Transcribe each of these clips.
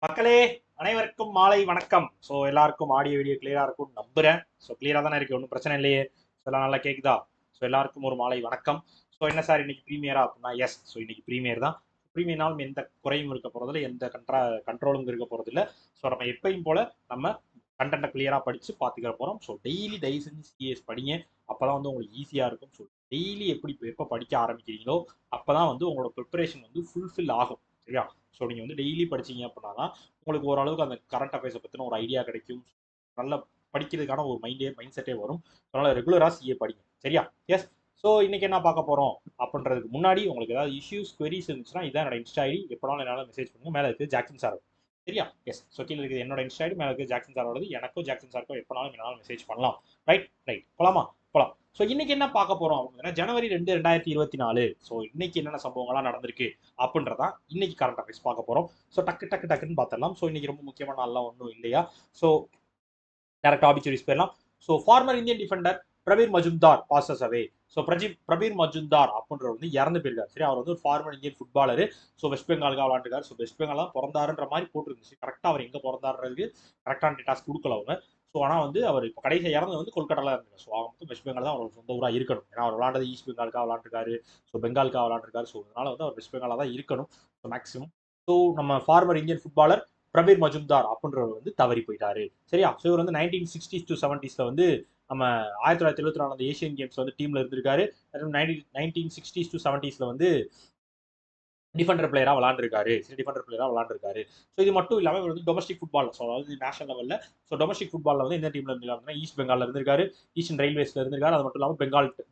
மக்களே, அனைவருக்கும் மாலை வணக்கம். ஸோ எல்லாருக்கும் ஆடியோ வீடியோ கிளியரா இருக்கும் நம்புறேன். ஸோ கிளியரா தானே இருக்கு, ஒன்றும் பிரச்சனை இல்லையே. ஸோ எல்லாம் நல்லா கேக்குதா? ஸோ எல்லாருக்கும் ஒரு மாலை வணக்கம். ஸோ என்ன சார் இன்னைக்கு ப்ரீமியரா அப்படின்னா, எஸ். ஸோ இன்னைக்கு ப்ரீமியர் தான். ப்ரீமியர்னாலும் எந்த குறையும் இருக்க போறதில்ல, எந்த கண்ட்ரோலும் இருக்க போறதில்ல. ஸோ நம்ம எப்பயும் போல நம்ம கண்டென்ட்டை கிளியரா படிச்சு பார்த்துக்கிற போறோம். ஸோ டெய்லி தயவு செஞ்சு சிஎஸ் படிங்க. அப்பதான் வந்து உங்களுக்கு ஈஸியா இருக்கும். ஸோ டெய்லி எப்போ படிக்க ஆரம்பிக்கிறீங்களோ அப்பதான் வந்து உங்களோட ப்ரிப்பரேஷன் வந்து ஃபுல்ஃபில் ஆகும். சரியா? ஸோ நீங்கள் வந்து டெய்லி படிச்சீங்க அப்படின்னா தான் உங்களுக்கு ஓரளவுக்கு அந்த கரண்ட் அஃபேர்ஸை பற்றின ஒரு ஐடியா கிடைக்கும். நல்லா படிக்கிறதுக்கான ஒரு மைண்ட் செட்டே வரும். அதனால ரெகுலராக சிஏ படிங்க. சரியா? எஸ். ஸோ இன்னைக்கு என்ன பார்க்க போறோம் அப்படின்றதுக்கு முன்னாடி உங்களுக்கு ஏதாவது இஷ்யூஸ் queries இருந்துச்சுன்னா இதான் என்னோட இன்ஸ்டா ஐடி. எப்போனாலும் என்னால் மெசேஜ் பண்ணுங்க. மேலே இருக்குது ஜாக்சன் சார். சரியா? எஸ். ஸோ கீழே இருக்குது என்னோட இன்ஸ்டா ஐடி, மேலே இருக்குது ஜாக்சன் சாரோடது. எனக்கும் ஜாக்சன் சாருக்கும் எப்போனாலும் என்னால் மெசேஜ் பண்ணலாம். ரைட் ரைட் போலாமா? போலாம். ஸோ இன்னைக்கு என்ன பார்க்க போறோம் அப்படின்னா, ஜனவரி 2 2024. ஸோ இன்னைக்கு என்னென்ன சம்பவங்கள்லாம் நடந்திருக்கு அப்படின்றதான் இன்னைக்கு கரண்ட் அஃபேர்ஸ் பார்க்க போறோம். ஸோ டக்குன்னு பார்த்துடலாம். ஸோ இன்னைக்கு ரொம்ப முக்கியமான நாள்லாம் ஒன்றும் இல்லையா? ஸோ டேரக்ட் ஆபிச்சுரிஸ் போயிடலாம். So former Indian defender Prabir Majumdar passes away. So Prabir Majumdar அப்படின்றவர் வந்து இறந்து போயிருக்காரு. சரி, அவர் வந்து ஒரு former Indian footballer. So West பெங்காலுக்கு விளாண்டுருக்காரு. ஸோ வெஸ்ட் பெங்கால் தான் பிறந்தாருன்ற மாதிரி போட்டுருந்துச்சு. கரெக்டாக அவர் எங்கே பிறந்தாருன்றதுக்கு கரெக்டான டேட்டாஸ் கொடுக்கல அவங்க. ஸோ ஆனால் வந்து அவர் இப்போ கடைசி இறந்து வந்து கொல்கட்டாவில் இருந்தார். ஸோ அவங்க வந்து வெஸ்ட் பெங்கால் தான் அவரோட சொந்த ஊராக இருக்கணும். ஏன்னா அவர் விளாண்டது ஈஸ்ட் பெங்காலுக்காக விளாண்டுருக்காரு. ஸோ பெங்காலுக்காக விளாண்டுருக்காரு. ஸோ அதனால வந்து அவர் வெஸ்ட் பெங்காலாக தான் இருக்கணும். So maximum. ஸோ நம்ம farmer Indian footballer Prabir Majumdar அப்படின்றவர் வந்து தவறி போயிட்டாரு. சரியா? ஸோ இவர் வந்து 1960s to 70s வந்து நம்ம 1974 ஏசியன் கேம்ஸ்ல வந்து டீம்ல இருந்திருக்காரு. 1960s to 70s வந்து டிஃபெண்டர் பிளேயரா விளாண்டுருக்காரு. சரி, டிஃபெண்டர் பிளேயரா விளாண்டுருக்காரு. ஸோ இது மட்டும் இல்லாமல் இவர் வந்து டொமஸ்டிக் ஃபுட்பால், ஸோ அதாவது நேஷனல் லெவலில், ஸோ டொமஸ்டிக் ஃபுட்பாலில் வந்து எந்த டீம்ல இருந்திருக்காருன்னா ஈஸ்ட் பெங்காலில் இருந்திருக்காரு, ஈஸ்டர்ன் ரயில்வேஸ்ல இருந்திருக்காரு. அது மட்டும் இல்லாமல்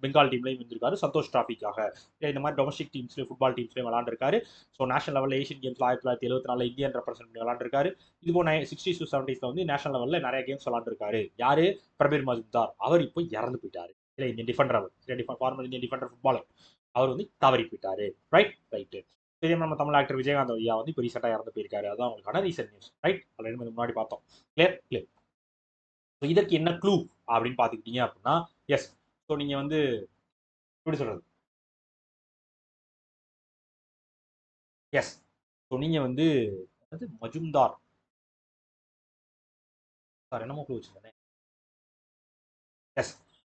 பெங்கால் டீம்லையும் இருந்திருக்காரு சந்தோஷ் டிராஃபிக்காக. இந்த மாதிரி டொமஸ்டிக் டீம்ஸ்லையும் ஃபுட்பால் டீம்ஸ்லையும் விளாண்டுருக்காரு. ஸோ நேஷனல் லெவலில் ஏஷியன் கேம்ஸ் 1974 இந்தியன் ரெப்ரசென்ட் பண்ணி விளாண்டுருக்காரு. இது போல் 60s to 70s வந்து நேஷனல் லெவலில் நிறைய கேம்ஸ் விளாண்டுருக்காரு. யாரு? பிரபீர் மஜும்தார். அவர் இப்போ இறந்து போயிட்டாரு. இல்லை, இந்தியன் டிஃபெண்டர். அவர் ஃபார்மர் இந்தியன் டிஃபெண்டர் ஃபுட்பாலர். அவர் வந்து தவறி போயிட்டாரு. ரைட்டு. இதே நம்ம தமிழ் ஆக்டர் விஜயகாந்த் ஐயா வந்து இப்போ ரீசெண்டாக இறந்து போயிருக்காரு. அதான் உங்களுக்கான ரீசெண்ட் நியூஸ். ரைட், ஆல்ரெடி முன்னாடி பார்த்தோம். கிளியர். ஸோ இதற்கு என்ன க்ளூ அப்படின்னு பார்த்துக்கிட்டீங்க அப்படின்னா, எஸ். ஸோ நீங்கள் வந்து எப்படி சொல்றது? எஸ். ஸோ நீங்கள் வந்து மஜும்தார் சார் என்னமோ க்ளூ வச்சுருந்தேன். எஸ்.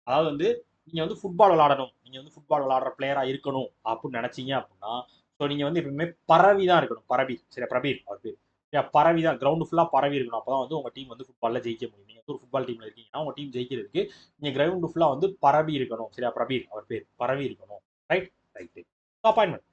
அதாவது வந்து நீங்கள் வந்து ஃபுட்பால் விளாடணும், நீங்கள் வந்து ஃபுட்பால் விளாடுற பிளேயராக இருக்கணும் அப்படின்னு நினச்சிங்க அப்படின்னா, ஸோ நீங்கள் வந்து எப்பவுமே பரவி தான் இருக்கணும். சரியா? பிரபீர் அவர் பேர். சரியா? பரவி தான், கிரவுண்டு ஃபுல்லாக பரவி இருக்கணும். அப்போ தான் வந்து உங்கள் டீம் வந்து ஃபுட்பாலில் ஜெயிக்க முடியும். நீங்கள் வந்து ஒரு ஃபுட்பால் டீமில் இருக்கீங்கன்னா உங்கள் டீம் ஜெயிக்கிறதுக்கு நீங்கள் கிரவுண்டு ஃபுல்லாக வந்து பரவி இருக்கணும். சரியா? பிரபீர் அவர் பேர், பரவி இருக்கணும். Right. Appointment.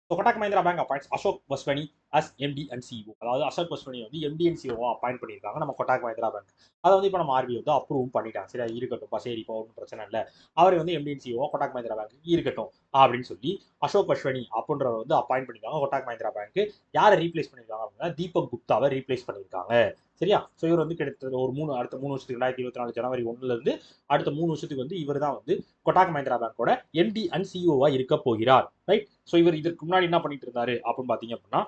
So Kotak Mahindra bank appoints Ashok Vaswani as MD and CEO. அதாவது அசோக் வஸ்வனி வந்து எம்டி அண்ட் சிஓ அப்பாயிண்ட் பண்ணியிருக்காங்க நம்ம கொட்டாக் மஹிந்திரா பேங்க். அதை வந்து இப்போ நம்ம ஆர்பிஐ வந்து அப்ரூவ் பண்ணிட்டாங்க. சரியா? இருக்கட்டும், சரி, இப்போ ஒன்றும் பிரச்சனை இல்லை. அவர் வந்து MD and CEO Kotak Mahindra bank இருக்கட்டும் அப்படின்னு சொல்லி அசோக் வஸ்வனி அப்படின்றவர் வந்து அப்பாயிண்ட் பண்ணியிருக்காங்க கொட்டாக் மஹிந்திரா பேங்க். யாரை ரீப்ளேஸ் பண்ணியிருக்காங்க அப்படின்னா தீபக் குப்தாவை ரீப்ளேஸ் பண்ணியிருக்காங்க. சரியா? ஸோ இவர் வந்து கிட்டத்தட்ட அடுத்த 3 வருஷத்துக்கு 2024 ஜனவரி 1 அடுத்த 3 வருஷத்துக்கு வந்து இவர் தான் வந்து கொட்டாக் மஹிந்திரா பேங்கோட எம்டி அண்ட் சிஓவா இருக்க போகிறார். ரைட். ஸோ இவர் இதற்கு முன்னாடி என்ன பண்ணிட்டு இருந்தாரு அப்படின்னு பார்த்தீங்க அப்படின்னா,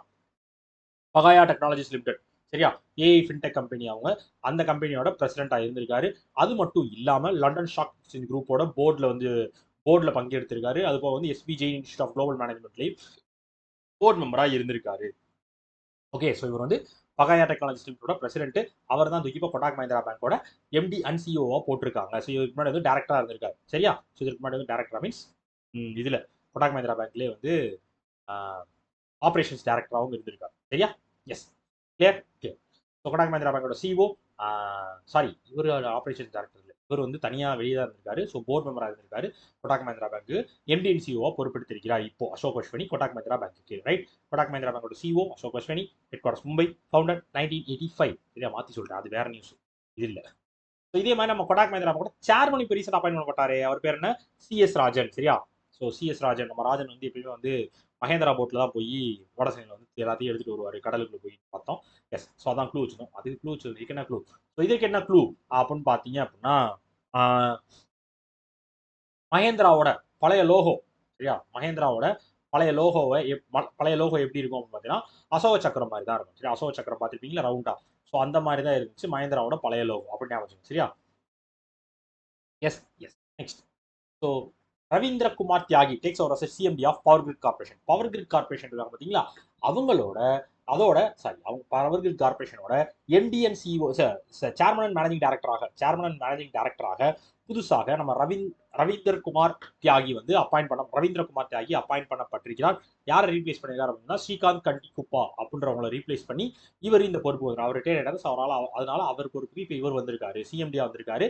பகாயா டெக்னாலஜிஸ் லிமிடெட், சரியா, ஏஐ ஃபின்டெக் கம்பெனி, அவங்க அந்த கம்பெனியோட பிரசிடென்ட்டாக இருந்திருக்காரு. அது மட்டும் இல்லாமல் லண்டன் ஸ்டாக் எக்ஸ்சேஞ்ச் குரூப்போட போர்டில் பங்கெடுத்திருக்காரு. அது போக வந்து SP Jain institute of global மேனேஜ்மெண்ட்லேயும் போர்ட் மெம்பராக இருந்திருக்காரு. ஓகே. ஸோ இவர் வந்து பகாயா டெக்னாலஜிஸ் லிமிட்டோட பிரசிடென்ட். அவர் தான் தூக்கி இப்போ கொட்டாக் மஹிந்திரா பேங்கோட எம்டி அண்ட் சிஓவா போட்டிருக்காங்க. ஸோ இதுக்கு முன்னாடி வந்து டேரக்டராக இருந்திருக்காரு. சரியா? ஸோ இதுக்கு முன்னாடி வந்து டேரக்டரா மீன்ஸ் இதில் கொட்டாக் மஹிந்திரா பேங்க்லேயே வந்து ஆப்ரேஷன்ஸ் டைரக்டராகவும் இருந்திருக்காரு. சரியா? Yes. Clear. So Kotak Mahindra பேங்கோட சிஓ, சாரி, இவர் ஆப்ரேஷன்ஸ் டைரக்டர் இல்லை, இவர் வந்து தனியாக வெளியே தான் இருந்திருக்காரு. ஸோ போர்ட் மெம்பராக இருந்திருக்காரு Kotak Mahindra bank. MD and சிஓவா பொறுப்பெடுத்திருக்கிறார் இப்போ அசோக் வஸ்வனி கொட்டாக் மஹிந்திரா பேங்க்கு. ரைட். கொட்டாக் மஹிந்திரா பேங்கோட CEO Ashok Vaswani, headquarters Mumbai, founder 1985. சரியா? மாற்றி சொல்கிறேன், அது வேற நியூஸ், இது இல்லை. ஸோ இதே மாதிரி நம்ம கொட்டாக் மஹிந்திரா கூட சேர்மன் இப்போ ரீசெண்ட் அப்பாயின் பண்ணப்பட்டாரு. அவர் பேர் என்ன? சிஎஸ் ராஜன். சரியா? ஸோ சிஎஸ் ராஜன், நம்ம ராஜன் வந்து எப்பயுமே வந்து மகேந்திரா போட்டில் தான் போய் வடசைனில் வந்து எல்லாத்தையும் எடுத்துகிட்டு வருவார், கடலுக்குள்ள போய் பார்த்தோம். எஸ். ஸோ அதான் க்ளூ வச்சுக்கணும். அதுக்கு க்ளூ வச்சு இதுக்கு என்ன க்ளூ? ஸோ இதுக்கு என்ன க்ளூ அப்படின்னு பார்த்தீங்க அப்படின்னா, மகேந்திராவோட பழைய லோகோ, சரியா, மகேந்திராவோட பழைய லோகோ எப்படி இருக்கும் அப்படின்னு பார்த்தீங்கன்னா அசோக சக்கரம் மாதிரி தான் இருக்கும். சரியா? அசோக சக்கரம் பார்த்துருப்பீங்களா, ரவுண்டா. ஸோ அந்த மாதிரி தான் இருந்துச்சு மகேந்திராவோட பழைய லோகோ அப்படின்னு ஞாபகம். சரியா? Yes. Next. So Ravindra Kumar Tyagi takes over as CMD of power grid corporation. Power grid corporation இருக்காங்க பார்த்தீங்களா, அவங்களோட அதோட சாரி அவங்க பவர் கிரிட் கார்பரேஷனோட MD and CEO chairman and managing டைரக்டராக புதுசாக நம்ம ரவீந்திரகுமார் தியாகி வந்து அப்பாயிண்ட் பண்ணப்பட்டிருக்கிறார். யாரை ரீப்ளேஸ் பண்ணிருக்காரு அப்படின்னா ஸ்ரீகாந்த் கண்டி குப்பா அப்படின்றவங்களை ரீப்ளேஸ் பண்ணி இவர் இந்த பொறுப்பு வந்து அவர் ரிட்டையர் ஆயிட்டாரு. அதனால அவர் பொறுப்புக்கு இப்போ இவர் வந்திருக்காரு, சிஎம்டியா வந்திருக்காரு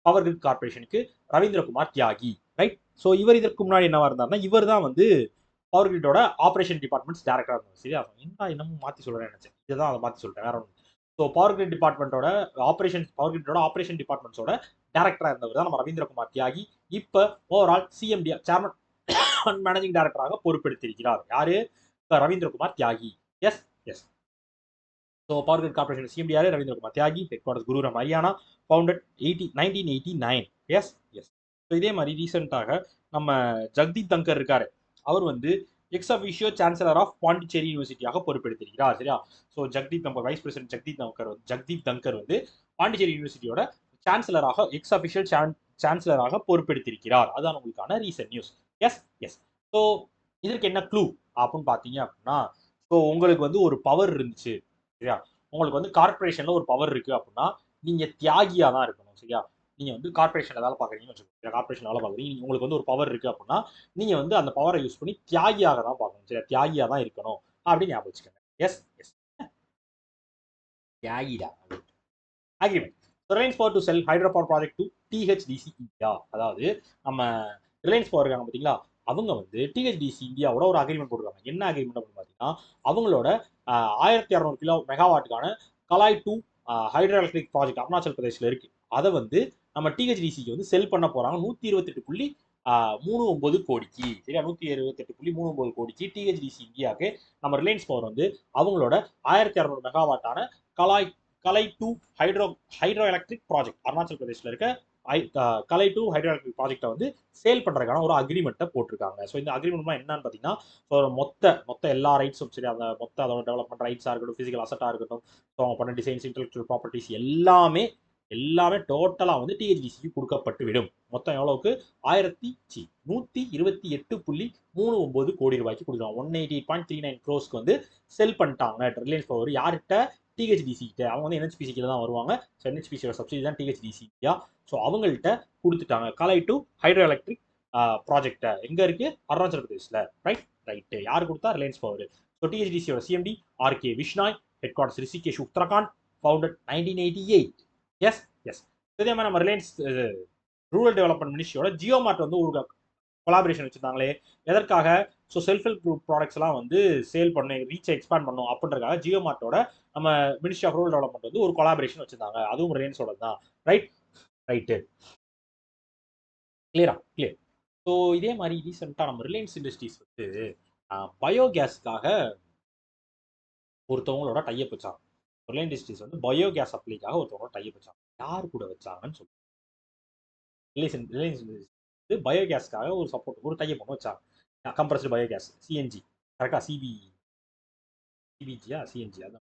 பவர் கிரிட் கார்பரேஷனுக்கு ரவீந்திரகுமார் தியாகி. ரைட். ஸோ இவர் இதற்கு முன்னாடி என்னவா இருந்தாருன்னா இவர் தான் வந்து பவர் கிரிட்டோட ஆப்ரேஷன் டிபார்ட்மெண்ட்ஸ் டேரக்டரா இருந்தார். சரியா, இன்னமும் மாற்றி சொல்றேன்னு நினைச்சேன், இதுதான் அதை மாற்றி சொல்லிட்டேன், வேற ஒன்று. ஸோ பவர் கிரிட் டிபார்ட்மெண்ட்டோட ஆப்ரேஷன் டிபார்ட்மெண்ட்ஸோட டேரக்டரா இருந்தவர் தான் நம்ம ரவீந்திரகுமார் தியாகி. இப்போ overall CMD chairman and managing டைரக்டராக பொறுப்பெடுத்திருக்கிறார். யாரு? Ravindrakumar Tyagi. Yes yes. So power grid corporation CMD யாரு? Ravindrakumar Tyagi. Headquarters Gurugram Haryana. Founded 1989. Yes yes. So இதே மாதிரி ரீசெண்டாக நம்ம ஜக்தீப் தங்கர் இருக்காரு, அவர் வந்து ex officio chancellor of Pondicherry யூனிவர்சிட்டியாக பொறுப்பெடுத்திருக்கிறார். சரியா. So vice president Jagdeep Dhankhar வந்து பாண்டிச்சேரி யூனிவர்சிட்டியோட சான்சலராக எக்ஸ் அஃபிஷியல் சான்சலராக பொறுப்பெடுத்திருக்கிறார். அதான் உங்களுக்கான recent news. Yes yes. So இதற்கு என்ன க்ளூ அப்படின்னு பார்த்தீங்க அப்படின்னா, ஸோ உங்களுக்கு வந்து ஒரு பவர் இருந்துச்சு, சரியா, உங்களுக்கு வந்து கார்பரேஷன்ல ஒரு பவர் இருக்கு அப்படின்னா நீங்க தியாகியா தான் இருக்கணும். சரியா, நீங்க வந்து கார்பரேஷன்ல வேலை பார்க்குறீங்கன்னு வச்சுக்கோங்க, கார்பரேஷன் வேலை பார்க்குறீங்க, உங்களுக்கு வந்து ஒரு பவர் இருக்கு அப்படின்னா நீங்க வந்து அந்த பவரை யூஸ் பண்ணி தியாகியாக தான் பார்க்கணும். சரியா, தியாகியா தான் இருக்கணும் அப்படின்னு ஞாபகம் வச்சுக்கோங்க. Yes yes. தியாகிடா. Agreement. Reliance power to sell hydro power project to THDC India. அதாவது நம்ம ரிலையன்ஸ் பவர் இருக்காங்க பார்த்தீங்களா, அவங்க வந்து டிஹெச்டிசி இந்தியாவோட ஒரு அக்ரிமெண்ட் போட்டுருக்காங்க. என்ன அக்ரிமெண்ட் அப்படின்னு பார்த்தீங்கன்னா, அவங்களோட 1600 கிலோ மெகாவாட்டுக்கான Kalai 2 hydro electric project Arunachal பிரதேசில் இருக்கு. அதை வந்து நம்ம டிஹெச்டிசிக்கு வந்து செல் பண்ண போறாங்க 128.39 கோடிக்கு. சரியா, 128.39 கோடிக்கு டிஹெச்டிசி இந்தியாவுக்கு நம்ம ரிலையன்ஸ் பவர் வந்து அவங்களோட 1600 மெகாவாட்டான கலை 2 ஹைட்ரோ எலக்ட்ரிக் ப்ராஜெக்ட் அருணாச்சல் பிரதேசில் இருக்க கலை 2 ஹைட்ரோ எலக்ட்ரிக் ப்ராஜெக்டை வந்து சேல் பண்றதுக்கான ஒரு அக்ரிமெண்ட்டை போட்டிருக்காங்க. ஸோ இந்த அக்ரிமெண்ட் என்னன்னு பார்த்தீங்கன்னா, ஸோ மொத்த எல்லா ரைட்ஸும், சரி, அந்த அதோட டெவலப்மெண்ட் ரைட்ஸாக இருக்கட்டும், ஃபிசிக்கல் அசட்டாக இருக்கட்டும், ஸோ அவங்க பண்ண டிசைன்ஸ், இன்டெலெக்சுவல் ப்ராப்பர்ட்டிஸ் எல்லாமே டோட்டலாக வந்து டிஹெச்டிசிக்கு கொடுக்கப்பட்டு விடும். மொத்தம் எவ்வளவுக்கு? 128.39 கோடி ரூபாய்க்கு கொடுக்குறாங்க. 188.39 க்ரோஸ்க்கு வந்து செல் பண்ணிட்டாங்க ரிலையன்ஸ் பவர். யார்கிட்ட? டிஹெச்டிசி கிட்ட. அவங்க வந்து என்ஹெச்பிசி தான் வருவாங்க. ஸோ என்ஹெச்பிசியோட சப்சிடி தான் டிஹெச்டிசி இந்தியா. ஸோ அவங்கள்ட்ட கொடுத்துட்டாங்க கலை 2 ஹைட்ரோ எலக்ட்ரிக் ப்ராஜெக்டை. எங்க இருக்கு? அருணாச்சல் பிரதேஷ்ல. ரைட். யார் கொடுத்தா? ரிலையன்ஸ் பவர். ஸோ டிஹெச்டிசியோட CMD RK Vishnoi, headquarters Rishikesh, Uttarakhand, founded 1988. Yes yes. இதே மாதிரி நம்ம ரிலையன்ஸ் ரூரல் டெவலப்மெண்ட் மினிஸ்ட்ரியோட ஜியோ மார்ட் வந்து ஒரு கொலாபரேஷன் வச்சிருந்தாங்களே, எதற்காக? So self help group products எல்லாம் வந்து சேல் பண்ணணும், ரீச் எக்ஸ்பேண்ட் பண்ணணும் அப்படின்றதுக்காக ஜியோ மார்ட்டோட நம்ம மினிஸ்ட்ரி ஆஃப் ரூரல் டெவலப்மெண்ட் வந்து ஒரு கொலாபரேஷன் வச்சிருந்தாங்க. அதுவும் ரிலையன்ஸோட தான். ரைட்டு. கிளியர். ஸோ இதே மாதிரி ரீசெண்டாக நம்ம ரிலையன்ஸ் இண்டஸ்ட்ரீஸ் வந்து பயோகேஸ்க்காக ஒருத்தவங்களோட டைப் வச்சாங்க. ரிலையன்ஸ் இண்டஸ்ட்ரீஸ் வந்து பயோகேஸ் அப்ளைக்காக ஒருத்தவங்களோட டைப் வச்சாங்க. யார் கூட வச்சாங்கன்னு சொல்லி ரிலையன்ஸ் பயோகேஸ்க்காக ஒரு சப்போர்ட் ஒரு டைப் ஒன்று வச்சாங்க. Compressed biogas, CNG. கரெக்டாக? சிபிஜியா சிஎன்ஜி, அதான்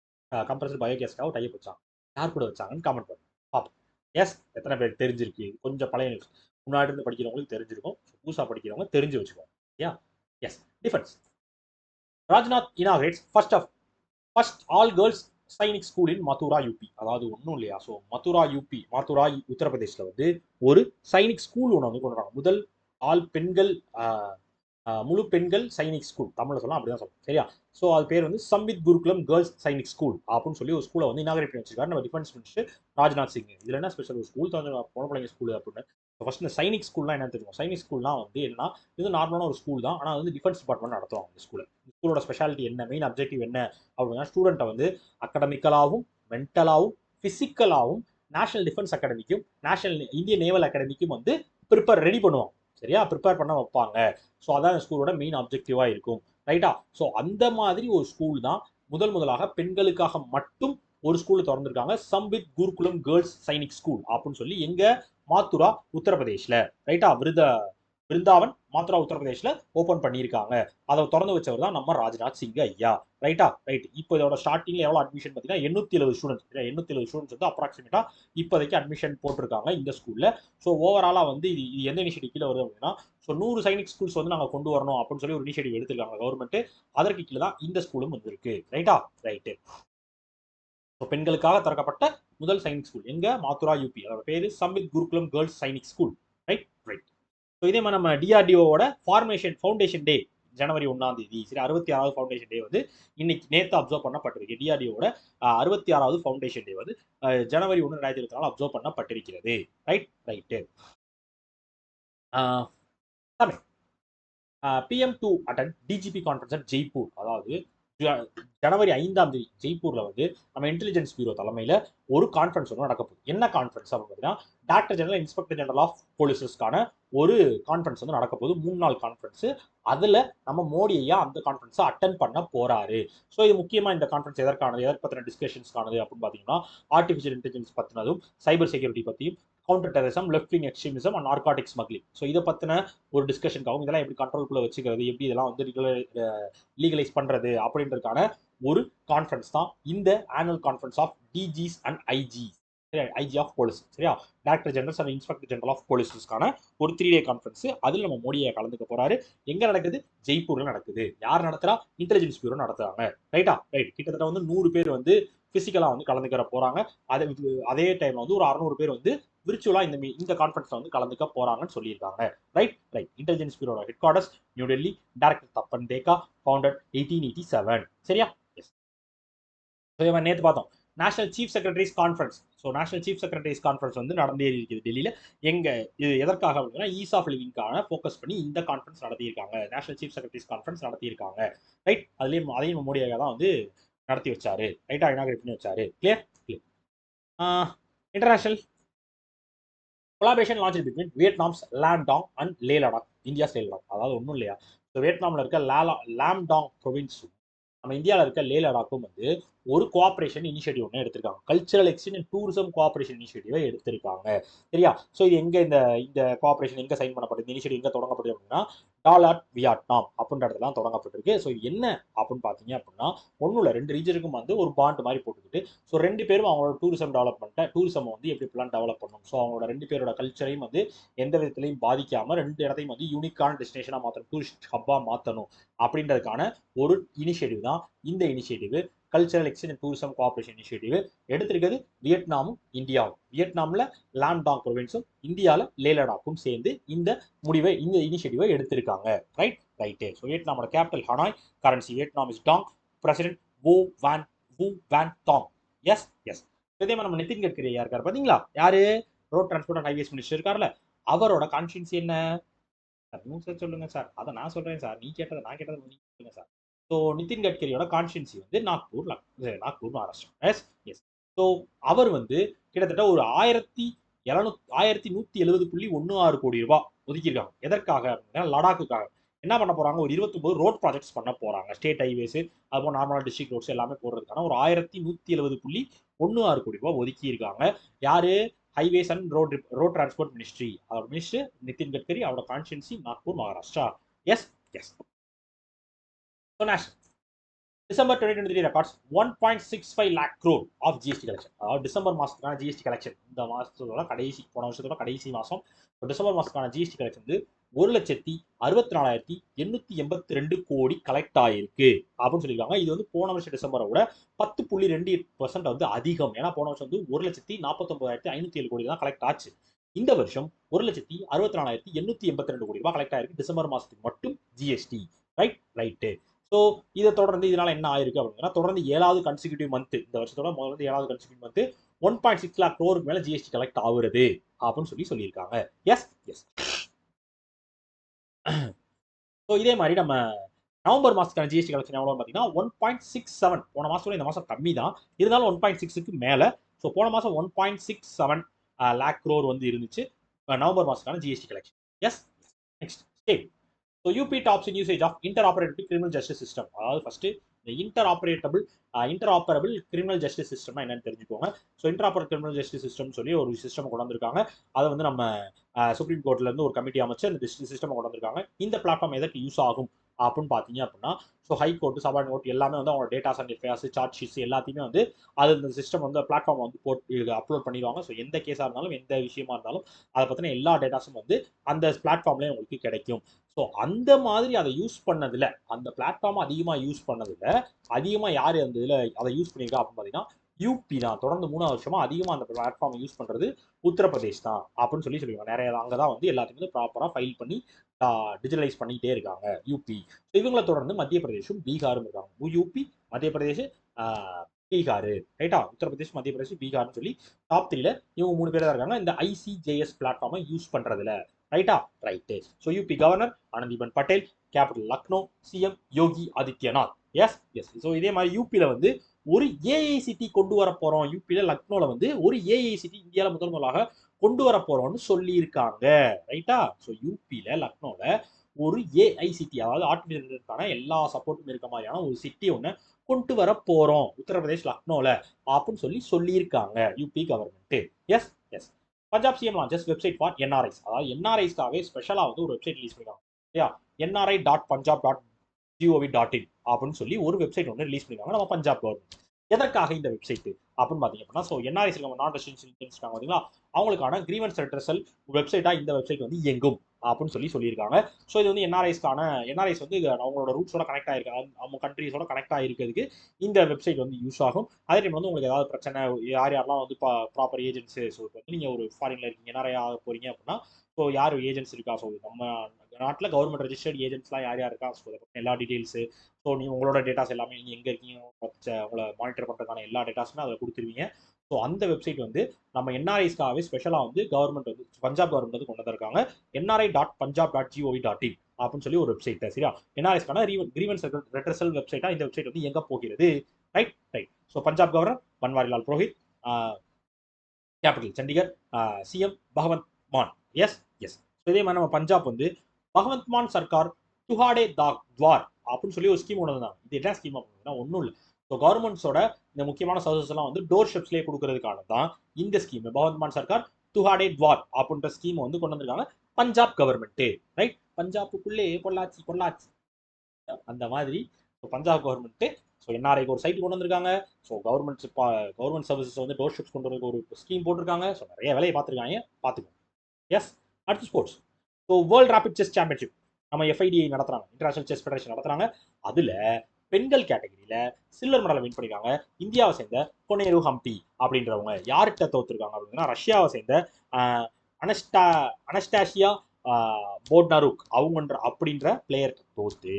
கம்ப்ரஸ்டு பயோகேஸ்க்காக டைப் வச்சாங்க. யார் கூட வச்சாங்கன்னு கமெண்ட் பண்ணுங்க பார்ப்போம். எஸ், எத்தனை பேர் தெரிஞ்சிருக்கு? கொஞ்சம் பழைய நியூஸ், முன்னாடி இருந்து படிக்கிறவங்களுக்கு தெரிஞ்சிருக்கும், புதுசாக படிக்கிறவங்க தெரிஞ்சு வச்சுக்கோங்க. Ya yes. Defence. Rajnath inaugurates first all girls Sainik school in Mathura UP. அதாவது ஒன்றும் இல்லையா, ஸோ மதுரா உத்தரப்பிரதேசில் வந்து ஒரு சைனிக் ஸ்கூல் ஒன்று வந்து கொண்டு வராங்க. முதல் ஆல் பெண்கள் முழு பெண்கள் சைனிக் ஸ்கூல், தமிழில் சொல்லலாம், அப்படிதான் சொல்லலாம். சரியா. ஸோ அது பேர் வந்து சம்பித் குருகுலம் கேர்ள்ஸ் சைனிக் ஸ்கூல் அப்படின்னு சொல்லி ஒரு ஸ்கூலை வந்து இனாகிரேட் பண்ணி வச்சிருக்காரு நம்ம டிஃபென்ஸ் மினிஸ்டர் ராஜ்நாத் சிங். இதில் என்ன ஸ்பெஷல்? ஒரு ஸ்கூல் தான் பொண்ணு ஸ்கூல் அப்படின்னு. ஃபர்ஸ்ட் இந்த சைனிக் ஸ்கூல்லாம் என்ன தெரியும்? சைனிக் ஸ்கூல்னா வந்து என்ன, இது நார்மலான ஒரு ஸ்கூல் தான், ஆனால் வந்து டிஃபென்ஸ் டிபார்ட்மெண்ட் நடத்துவாங்க இந்த ஸ்கூலை. ஸ்கூலோட ஸ்பெஷாலிட்டி என்ன, மெயின் அப்ஜெக்டிவ் என்ன அப்படின்னா, ஸ்டூடெண்ட்டை வந்து அகடமிக்கலாகவும் மென்டலாகவும் ஃபிசிக்கலாகவும் நேஷனல் டிஃபென்ஸ் அகாடமிக்கும் இந்தியன் நேவல் அகாடமிக்கும் வந்து ரெடி பண்ணுவாங்க. சரியா, ப்ரிப்பேர் பண்ண வைப்பாங்க. ஸோ அதான் இந்த ஸ்கூலோட மெயின் அப்ஜெக்டிவாக இருக்கும். ரைட்டா. ஸோ அந்த மாதிரி ஒரு ஸ்கூல் தான் முதலாக பெண்களுக்காக மட்டும் ஒரு ஸ்கூல் திறந்திருக்காங்க, சம்பித் குருகுலம் கேர்ள்ஸ் சைனிக் ஸ்கூல் அப்படின்னு சொல்லி. எங்க? மாத்துரா உத்தரப்பிரதேஷ்ல. ரைட்டா. பிருந்தாவன் மாத்ரா உத்தரப்பிரதேஷ்ல ஓப்பன் பண்ணியிருக்காங்க. அதை திறந்து வச்சவர் தான் நம்ம ராஜ்நாத் சிங் ஐயா. ரைட்டா? ரைட். இப்போ இதோட ஸ்டார்டிங்ல எவ்வளவு அட்மிஷன் பார்த்தீங்கன்னா 870 ஸ்டூடெண்ட்ஸ். 870 ஸ்டூடெண்ட்ஸ் வந்து அப்ராக்சிமேட்டா இப்போதைக்கு அட்மிஷன் போட்டிருக்காங்க இந்த ஸ்கூல்ல. ஸோ ஓவராலா வந்து இது எந்த இனிஷியேட்டிவ் கீழே வருது அப்படின்னா, ஸோ 100 சைனிக் ஸ்கூல்ஸ் வந்து நாங்கள் கொண்டு வரணும் அப்படின்னு சொல்லி ஒரு இனிஷியேட்டிவ் எடுத்திருக்காங்க கவர்மெண்ட். அதற்கு கீழே தான் இந்த ஸ்கூலும் வந்திருக்கு. ரைட்டா? ரைட்டு. ஸோ பெண்களுக்காக திறக்கப்பட்ட முதல் சைனிக் ஸ்கூல் எங்க? மாத்துரா யூபி. அதோட பேரு சம்வித் குருகுலம் girls Sainik school. Right? Right. So இதே மாதிரி நம்ம டிஆர்டிஓட ஃபார்மேஷன் ஃபவுண்டேஷன் டே ஜனவரி 1ஆம் தேதி. சரி, 66வது ஃபவுண்டேஷன் டே வந்து இன்னைக்கு நேற்று அப்சர்வ் பண்ணப்பட்டிருக்கு. டிஆர்டிஓட 66வது ஃபவுண்டேஷன் டே வந்து ஜனவரி 1 2024 அப்சர்வ் பண்ணப்பட்டிருக்கிறது. Right? Right. PM to attend DGP conference at Jaipur. அதாவது ஜனவரி 5ஆம் தேதி ஜெய்ப்பூர்ல வந்து நம்ம இன்டெலிஜென்ஸ் பியூரோ தலைமையில ஒரு கான்ஃபரன்ஸ் ஒன்று நடக்க போகுது. என்ன கான்ஃபரன்ஸ் அப்படின்னு பார்த்தீங்கன்னா, director general inspector general of போலீசஸ்க்கான ஒரு கான்ஃபரன்ஸ் வந்து நடக்க போகுது. 3 நாள் கான்ஃபரன்ஸ். அதுல நம்ம மோடி ஐயா அந்த கான்ஃபரன்ஸை அட்டன் பண்ண போறாரு. ஸோ இது முக்கியமா இந்த கான்ஃபரன்ஸ் எதற்கானது, எதற்கு பத்தின டிஸ்கஷன்ஸ்க்கானது அப்படின்னு பார்த்தீங்கன்னா, ஆர்டிஃபிஷியல் இன்டெலிஜென்ஸ் பத்தினதும், சைபர் செக்யூரிட்டி பத்தியும், counter terrorism, left wing extremism and narcotic smuggling. So இதை பத்தின ஒரு டிஸ்கஷனுக்காகவும், இதெல்லாம் எப்படி கண்ட்ரோல்குள்ள வச்சுக்கிறது, எப்படி இதெல்லாம் வந்து லீகலைஸ் பண்றது அப்படின்றதுக்கான ஒரு கான்ஃபரன்ஸ் தான் இந்த annual conference of DGs and IG. IG of police. சரியா? Director general and inspector general of போலீஸஸ்க்கான ஒரு 3 டே கான்ஃபரன்ஸ். அதில் நம்ம மோடியை கலந்துக்க போறாரு. எங்க நடக்குது? ஜெய்ப்பூர்ல நடக்குது. யார் நடத்துறா? இன்டெலிஜென்ஸ் பியூரோ நடத்துறாங்க. ரைட்டா? ரைட். கிட்டத்தட்ட வந்து 100 பேர் வந்து பிசிக்கலா வந்து கலந்துக்கிற போறாங்க. அதே டைம்ல வந்து ஒரு 600 பேர் வந்து விர்ச்சுவலா இந்த கான்ஃபரன்ஸ்ல வந்து கலந்துக்க போறாங்கன்னு சொல்லியிருக்காங்க. ரைட்? ரைட். இன்டெலிஜென்ஸ் பியூரோட headquarters new Delhi. Director Tapan Deka, founded 1887. சரியா? எஸ். நேற்று பார்த்தோம் national chief secretaries conference. So national chief secretaries conference வந்து நடந்தே இருக்குது டெல்லியில். இது எதற்காக அப்படின்னா, ஈஸ் ஆஃப் லிவிங்கான ஃபோக்கஸ் பண்ணி இந்த கான்ஃபரன்ஸ் நடத்தியிருக்காங்க. நேஷனல் சீஃப் செக்ரட்டரிஸ் கான்ஃபரன்ஸ் நடத்தியிருக்காங்க. ரைட்? அதையும் மோடி ஐயா தான் வந்து நடத்தி வச்சாரு. ரைட்டா? இனாகிரேட் பண்ணி வச்சாரு. Clear? Clear. International collaboration launch between Vietnam's Lam Dong and Leh Ladakh. India's Leh Ladakh. அதாவது ஒன்றும் இல்லையா, ஸோ வியட்நாமில் இருக்க லாம்டாங் ப்ரொவின்ஸும் நம்ம இந்தியாவில் இருக்க லே லடாக்கும் வந்து ஒரு கோஆபரேஷன் இனிஷியேட்டிவ் ஒன்று எடுத்திருக்காங்க. Cultural exchange and tourism cooperation இனிஷியேட்டிவை எடுத்திருக்காங்க. சரியா? ஸோ இது எங்க இந்த கோஆபரேஷன் எங்க சைன் பண்ணப்பட்டது, இனிஷியேட்டிவ் எங்க தொடங்கப்பட்டது அப்படின்னா, டாலாட் வியட்நாம் அப்படின்ற இடத்துல தொடங்கப்பட்டிருக்கு. ஸோ இது என்ன அப்படின்னு பார்த்தீங்க அப்படின்னா, ஒன்றும் இல்லை, 2 ரீஜனுக்கும் வந்து ஒரு பாண்ட் மாதிரி போட்டுக்கிட்டு, ஸோ 2 பேரும் அவங்களோட டூரிசம் வந்து எப்படி பிளான் டெவலப் பண்ணணும், ஸோ அவங்களோட 2 பேரோட கல்ச்சரையும் வந்து எந்த விதத்திலையும் பாதிக்காம 2 இடத்தையும் வந்து யூனிக்கான டெஸ்டினேஷனாக மாற்றணும், டூரிஸ்ட் ஹப்பாக மாற்றணும் அப்படின்றதுக்கான ஒரு இனிஷியேட்டிவ் தான் இந்த initiative. Cultural exchange and tourism cooperation initiative எடுத்திருக்கிறது வியட்நாமும் இந்தியாவும். வியட்நாமில் லாம்டாங் ப்ரொவின்ஸும் இந்தியாவில் லே லடாக்கும் சேர்ந்து இந்த இனிஷியேட்டிவை எடுத்திருக்காங்க. ரைட்? ரைட்டு. ஸோ வியட்நாமோட capital Hanoi, currency Vietnam is dong, president Vo Van Tang. S yes. இதே மாதிரி நம்ம நிதின் கட்கரி இருக்காரு பாத்தீங்களா, யாரு? Road transport and highways minister இருக்காருல்ல, அவரோட கான்ஸ்டிட்யூன்சி என்ன சார்? சொல்லுங்க சார். அதை நான் சொல்றேன் சார், நீ கேட்டதை நான் கேட்டதை நீங்க சொல்லுங்க சார். ஸோ நிதின் கட்கரியோட கான்ஸ்டிட்யூன்சி வந்து Nagpur Maharashtra. Yes yes. So அவர் வந்து கிட்டத்தட்ட ஒரு 1170.16 கோடி ரூபாய் ஒதுக்கியிருக்காங்க. எதற்காக அப்படின்னா, லடாக்குக்காக. என்ன பண்ண போறாங்க? ஒரு 29 ரோட் ப்ராஜெக்ட்ஸ் பண்ண போறாங்க. ஸ்டேட் ஹைவேஸ், அதுபோல் நார்மலா டிஸ்ட்ரிக்ட் ரோட்ஸ் எல்லாமே போடுறதுக்கான ஒரு 1170.16 கோடி ரூபாய் ஒதுக்கி இருக்காங்க. யாரு? Highways and road transport ministry. அதோட மினிஸ்டர் நிதின் கட்கரி. அவரோட constituency Nagpur Maharashtra. Yes yes. December 2023 records 1.65 lakh crore of GST collection. அதாவது டிசம்பர் மாசத்துக்கான ஜிஎஸ்டி கலெக்ஷன், இந்த மாசத்தோட போன வருஷத்தோட கடைசி மாசம் டிசம்பர் மாசத்துக்கான ஜிஎஸ்டி கலெக்ஷன் வந்து 1,64,882 கோடி கலெக்ட் ஆயிருக்கு அப்படின்னு சொல்லியிருக்காங்க. இது வந்து போன வருஷம் டிசம்பரோட 10.28% வந்து அதிகம். ஏன்னா போன வருஷம் வந்து 1,49,507 கோடி தான் கலெக்ட் ஆச்சு. இந்த வருஷம் 1,64,882 கோடி ரூபாய் கலெக்ட் ஆயிருக்கு டிசம்பர் மாசத்துக்கு மட்டும் ஜிஎஸ்டி. ரைட்டு. ஸோ இதை தொடர்ந்து இதனால என்ன ஆயிருக்கு அப்படின்னா, தொடர்ந்து 7வது கன்சிக்யூட்டிவ் மந்த், இந்த வருஷத்தோட முதல்ல 7வது கன்சிக்யூட்டிவ் மந்த் 1.6 lakh crore மேல ஜிஎஸ்டி கலெக்ட் ஆகுறது அப்படின்னு சொல்லியிருக்காங்க. S yes. ஸோ இதே மாதிரி நம்ம நவம்பர் மாசத்துக்கான ஜிஎஸ்டி கலெக்ஷன் எவ்வளோ பார்த்தீங்கன்னா 1.67. போன மாசத்தோட இந்த மாசம் கம்மி தான், இருந்தாலும் 1.6க்கு மேல. ஸோ போன மாசம் 1.67 lakh crore வந்து இருந்துச்சு நவம்பர் மாசத்துக்கான GST collection. Yes. Next state. So UP tops in usage of inter operative criminal justice system. அதாவது ஃபர்ஸ்ட் இந்த இன்டர் ஆப்பரபிள் கிரிமினல் ஜஸ்டிஸ் சிஸ்டம்னா என்னன்னு தெரிஞ்சுக்கோங்க. So inter criminal justice system சொல்லி ஒரு சிஸ்டம் கொண்டு வந்திருக்காங்க. அதை வந்து நம்ம சுப்ரீம் கோர்ட்ல இருந்து ஒரு கமிட்டி அமைச்சு அந்த சிஸ்டம் கொண்டு வந்திருக்காங்க. இந்த பிளாட்ஃபார்ம் எதற்கு யூஸ் ஆகும் அப்படின்னு பார்த்தீங்க அப்படின்னா, so high court, subordinate court எல்லாமே வந்து அவங்களோட datas and FIRs, charge sheets எல்லாத்தையுமே வந்து அது இந்த சிஸ்டம் வந்து பிளாட்ஃபார்ம் வந்து போட்டு அப்லோட் பண்ணிடுவாங்க. ஸோ எந்த கேஸாக இருந்தாலும் எந்த விஷயமா இருந்தாலும் அதை பற்றின எல்லா டேட்டாஸும் வந்து அந்த பிளாட்ஃபார்ம்லேயே உங்களுக்கு கிடைக்கும். ஸோ அந்த மாதிரி அதை யூஸ் பண்ணதில், அந்த பிளாட்ஃபார்ம் அதிகமாக யூஸ் பண்ணதில் அதிகமாக யார் அந்த இதில் அதை யூஸ் பண்ணியிருக்கா அப்படின்னு பார்த்தீங்கன்னா யூபி தான். தொடர்ந்து 3 வருஷமா அதிகமாக அந்த பிளாட்ஃபார்ம் யூஸ் பண்ணுறது உத்தரப்பிரதேஷ் தான் அப்படின்னு சொல்லியிருக்காங்க. நிறைய அங்கே தான் வந்து எல்லாத்தையும் வந்து ப்ராப்பராக ஃபைல் பண்ணி டிஜிட்டலைஸ் பண்ணிக்கிட்டே இருக்காங்க யூபி. இவங்களை தொடர்ந்து மத்திய பிரதேஷும் பீகாரும் இருக்காங்க. யூபி, மத்திய பிரதேஷ், பீகார், ரைட்டா? உத்தரப்பிரதேஷ், மத்திய பிரதேஷ், பீகார்னு சொல்லி டாப் 3ல இவங்க 3 பேர் தான் இருக்காங்க இந்த ICJS பிளாட்ஃபார்மை யூஸ் பண்றதுல, ரைட்டா? Right. So UP governor Anandiben Patel, capital Lucknow, CM Yogi Adityanath. Yes yes. So இதே மாதிரி யூபியில வந்து ஒரு ஏஐசிடி கொண்டு வர போறோம். யூபியில லக்னோல வந்து ஒரு ஏஐசிடி இந்தியாவில் முதல் முதலாக கொண்டு வர போறோம்னு சொல்லியிருக்காங்க, ரைட்டா? ஸோ யூபியில லக்னோல ஒரு ஏஐசிடி, அதாவது ஆர்டிஃபிஷியலுக்கான எல்லா சப்போர்ட்டும் இருக்க மாதிரியான ஒரு சிட்டி ஒன்று கொண்டு வர போறோம் உத்தரப்பிரதேஷ் லக்னோல அப்படின்னு சொல்லியிருக்காங்க UP government. Yes yes. Punjab CM launches website for NRIs, அதாவது என்ஆர்ஐஸ்க்காகவே ஸ்பெஷலாக வந்து ஒரு வெப்சைட் ரிலீஸ் பண்ணிருக்காங்க, இல்லையா? NRI.punjab.gov.in அப்படின்னு சொல்லி ஒரு வெப்சைட் ஒன்று ரிலீஸ் பண்ணிருக்காங்க நம்ம பஞ்சாப் கவர்மெண்ட். எதற்காக இந்த வெப்சைட் அப்படின்னு பார்த்தீங்க அப்படின்னா, ஸோ என்ஆர்ஐஸ் நான் ரெசிடென்ஷியல் இருக்காங்க பார்த்தீங்களா, அவங்களுக்கான கிரீவன்ஸ் ரெட்ரஸல் வெப்சைட்டா இந்த வெப்சைட் வந்து இயங்கும் அப்படின்னு சொல்லியிருக்காங்க. ஸோ இது வந்து என்ஆர்ஐஸ் வந்து அவங்களோட ரூட்ஸோட கனெக்ட் ஆயிருக்காங்க, அவங்க கண்ட்ரிஸோட கனெக்ட் ஆகிருக்கிறதுக்கு இந்த வெப்சைட் வந்து யூஸ் ஆகும். அதே டைம் வந்து உங்களுக்கு ஏதாவது பிரச்சனை, யாரெல்லாம் வந்து ப்ராப்பர் ஏஜென்ட்ஸ், ஸோ இப்போ வந்து நீங்கள் ஒரு ஃபாரின்ல இருக்கீங்க, என்ஆர்ஐ ஆக போறீங்க அப்படின்னா, ஸோ யார் ஏஜென்ட்ஸ் இருக்கா, ஸோ நம்ம நாட்டில் கவர்மெண்ட் ரெஜிஸ்டர்ட் ஏஜென்ட்ஸ்லாம் யார் யார் இருக்கா, ஸோ எல்லா டீட்டெயில்ஸு, ஸோ நீங்கள் உங்களோட டேட்டாஸ் எல்லாமே நீங்கள் எங்கே இருக்கீங்க உங்களை மானிட்டர் பண்ணுறதுக்கான எல்லா டேட்டாஸுமே அதில் கொடுத்துருவீங்க. ஸோ அந்த வெப்சைட் வந்து நம்ம என்ஆர்ஐஸ்க்காகவே ஸ்பெஷலாக வந்து கவர்மெண்ட் வந்து பஞ்சாப் கவர்மெண்ட் வந்து கொண்டு வந்திருக்காங்க. NRI.punjab.gov.in அப்படின்னு சொல்லி ஒரு வெப்சைட், சரியா? என்ஆர்ஐஸ்க்கான கிரீவன்ஸ் ரெட்ரஸல் வெப்சைட்டா இந்த வெப்சைட் வந்து எங்க போகிறது, right right. So Punjab governor Banwarilal Purohit, capital Chandigarh, CM Bhagwant Mann. Yes yes. இதே மாதிரி நம்ம பஞ்சாப் வந்து பகவந்த் மான் சர்க்கார் துஹாடே துவார் அப்படின்னு சொல்லி ஒரு ஸ்கீம் ஒன்று தான். இது என்ன ஸ்கீம் அப்படின்னா ஒன்றும் இல்லை. ஸோ கவர்மெண்ட்ஸோட இந்த முக்கியமான சர்வீசஸ் எல்லாம் வந்து டோர் ஸ்டெப்ஸ்லேயே கொடுக்கறதுக்கான தான் இந்த ஸ்கீம். பகவந்த் மான் சர்க்கார் துஹாடே துவார் அப்படின்ற ஸ்கீம் வந்து கொண்டு வந்திருக்காங்க பஞ்சாப் கவர்மெண்ட், ரைட்? பஞ்சாபுக்குள்ளே பொள்ளாச்சி பொள்ளாச்சி அந்த மாதிரி. ஸோ பஞ்சாப் கவர்மெண்ட் ஸோ என்ஆர்ஐக்கு ஒரு சைட் கொண்டு வந்திருக்காங்க. ஸோ கவர்மெண்ட் சர்வீசஸ் வந்து டோர் ஸ்டெப்ஸ் கொண்டு வரதுக்கு ஒரு ஸ்கீம் போட்டிருக்காங்க. ஸோ நிறைய வேலையை பார்த்துருக்காங்க, பார்த்துக்கோங்க. எஸ். அடுத்து sports. So world rapid chess championship நம்ம FIDI நடத்துறாங்க, இன்டர்நேஷனல் செஸ் ஃபெடரேஷன் நடத்துறாங்க. அதுல பெண்கள் கேட்டகரியில சில்வர் மெடலை வின் பண்ணிருக்காங்க இந்தியாவை சேர்ந்த கொனேரு ஹம்பி அப்படின்றவங்க. யார்கிட்ட தோத்துருக்காங்க அப்படின்னா ரஷ்யாவை சேர்ந்த அனஸ்டாசியா போட்னாருக் அப்படின்ற பிளேயர் தோத்து,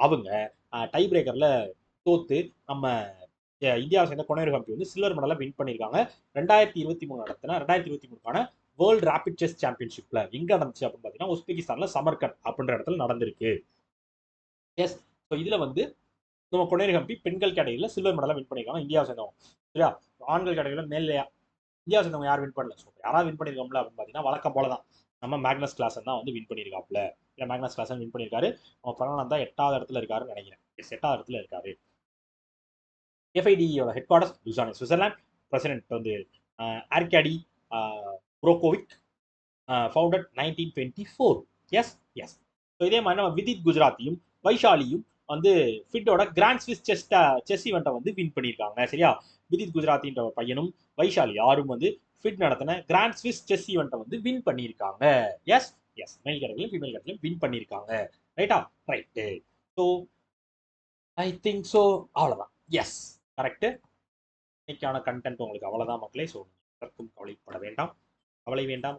அவங்க டை பிரேக்கர்ல தோத்து நம்ம இந்தியாவை சேர்ந்த கொனேரு ஹம்பி வந்து சில்வர் மெடலை வின் பண்ணியிருக்காங்க. 2023 நடத்தின 2023க்கான வேர்ல்டு ரேபிட் செஸ் சாம்பியன்ஷிப்ல எங்க நடந்துச்சு அப்படின்னு பார்த்தீங்கன்னா உஸ்பெகிஸ்தான்ல சமர்கண்ட் அப்படின்ற இடத்துல நடந்திருக்கு. எஸ். ஸோ இதுல வந்து நம்ம கொனேரு ஹம்பி பெண்கள் கேட்டகரியில் சில்வர் மெடலை வின் பண்ணியிருக்காங்க இந்தியாவை சேர்ந்தவங்க, சரியா? ஆண்கள் கேட்டகரியில் மேலே இந்தியாவை சேர்ந்தவங்க யார் வின் பண்ணல. ஸோ யாராவது வின் பண்ணியிருக்கோம்ல அப்படின்னு பார்த்தீங்கன்னா வழக்கம் போல தான் நம்ம மேக்னஸ் கிளாசன் தான் வந்து வின் பண்ணியிருக்காப்ல. இல்லை மேக்னஸ் கிளாசன் வின் பண்ணியிருக்காரு. நம்ம பிரணானந்த் தான் 8வது இடத்துல இருக்காருன்னு நினைக்கிறேன். 8வது இடத்துல இருக்காரு. FIDயோட headquarters Lausanne, Switzerland. President வந்து Arkady Dvorkovich, founded 1924. Yes yes. So இதே மாதிரி நம்ம விதித் குஜராத்தியும் வைஷாலியும் வந்து ஃபிட்டோட கிராண்ட் ஸ்விஸ் செஸ் ஈவெண்ட்டை வந்து வின் பண்ணியிருக்காங்க, சரியா? விதித் குஜராத்தின்ற ஒரு பையனும் வைஷாலி யாரும் வந்து ஃபிட் நடத்தின கிராண்ட் ஸ்விஸ் செஸ் ஈவெண்ட்டை வந்து வின் பண்ணியிருக்காங்க. Yes yes. மேல் கேட்டகரியிலும் ஃபீமேல் கேட்டகரியிலும் வின் பண்ணியிருக்காங்க, ரைட்டா? Right. So I think so அவ்வளோதான். Yes, correct. இன்னைக்கான கண்டென்ட் உங்களுக்கு அவ்வளோதான் மக்களே. ஸோ எதற்கும் கவலைப்பட வேண்டாம், கவலை வேண்டாம்.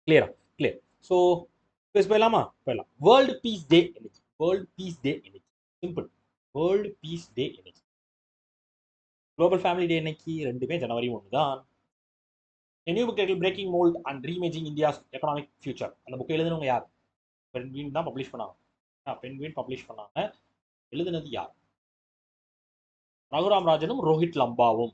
கிளியரா? கிளியர். ஸோ போயிடலாமா? போயிடலாம். வேர்ல்டு பீஸ் டே இன்னைக்கு. வேர்ல்டு பீஸ் டே இன்னைக்கு சிம்பிள். வேர்ல்டு பீஸ் டே இன்னைக்கு. குளோபல் ஃபேமிலி டே இன்னைக்கு. ரெண்டுமே ஜனவரி 1 தான். New book title breaking mould and reimagining India's economic future. அந்த புக் எழுதுனவங்க யார்? பென்குயின் தான் பப்ளிஷ் பண்ணாங்க. பென்குயின் பப்ளிஷ் பண்ணாங்க. எழுதுனது யார்? ரகுராம் ராஜனும் ரோஹித் லம்பாவும்.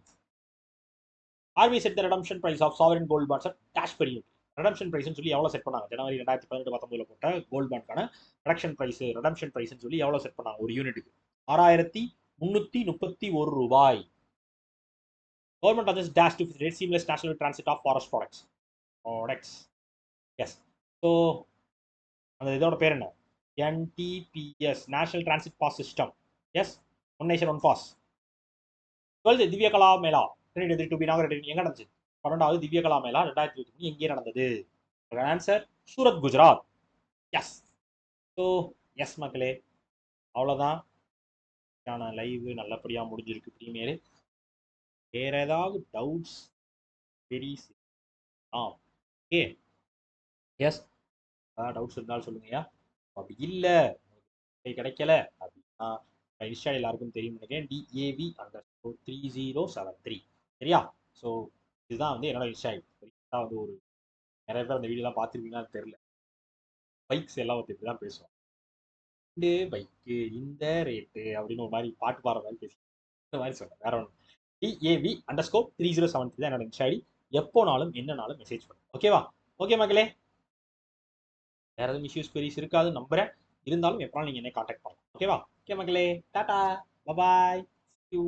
RBI set the redemption price of sovereign gold bonds at cash per unit. Redemption price சொல்லி எவ்வளவு செட் பண்ணாங்க? ஜனவரி 2018-19 போட்ட கோல்ட் பாண்ட்கான ரெடம்ஷன் பிரைஸ் சொல்லி எவ்வளவு செட் பண்ணாங்க ஒரு யூனிட்டுக்கு? 6331 ரூபாய். Government adjust dash to facilitate seamless national transit of forest products. Yes. So அந்த இதோட பேர் என்ன? NTPS, national transit pass system. Yes, one nation one pass. 12th Divya கலா மேளா எங்க நடந்துச்சு? 12வது திவ்ய கலா மேளா 2023 எங்கே நடந்தது? Answer Surat, Gujarat. Yes. So yes மக்களே, அவ்வளோதான். லைவ் நல்லபடியா முடிஞ்சிருக்கு ப்ரீமியர். வேற ஏதாவது டவுட்ஸ் வெரிஸ்? ஓகே. எஸ், ஏதாவது டவுட்ஸ் இருந்தாலும் சொல்லுங்கய்யா. அப்படி இல்லை கிடைக்கல அப்படின்னா இன்ஸ்டா எல்லாருக்கும் தெரியும் நினைக்கிறேன், DAV_3073. சரியா? ஸோ இதுதான் வந்து என்னோட இன்ஸ்டா வந்து ஒரு நிறைய பேர் அந்த வீடியோலாம் பார்த்துருப்பீங்கன்னு தெரியல. பைக்ஸ் எல்லாம் ஒருத்தர் இப்படி தான் பேசுவோம். இந்த பைக்கு இந்த ரேட்டு அப்படின்னு ஒரு மாதிரி பாட்டு பாடுற மாதிரி பேசி இந்த மாதிரி சொன்னேன். வேற ஒன்று DAV_3073 தான் என்னோட இன்ஸ்டா ஐடி. எப்போனாலும் என்னனாலும் மெசேஜ் பண்ணுங்க. ஓகேவா? ஓகே மக்களே, வேற எதுவும் இஷ்யூஸ் பெரிஸ் இருக்காது நம்புறேன். இருந்தாலும் எப்போனாலும் நீங்க என்ன கான்டாக்ட் பண்ணலாம். ஓகேவா? ஓகே மக்களே, டாடா, பபாய், யூ.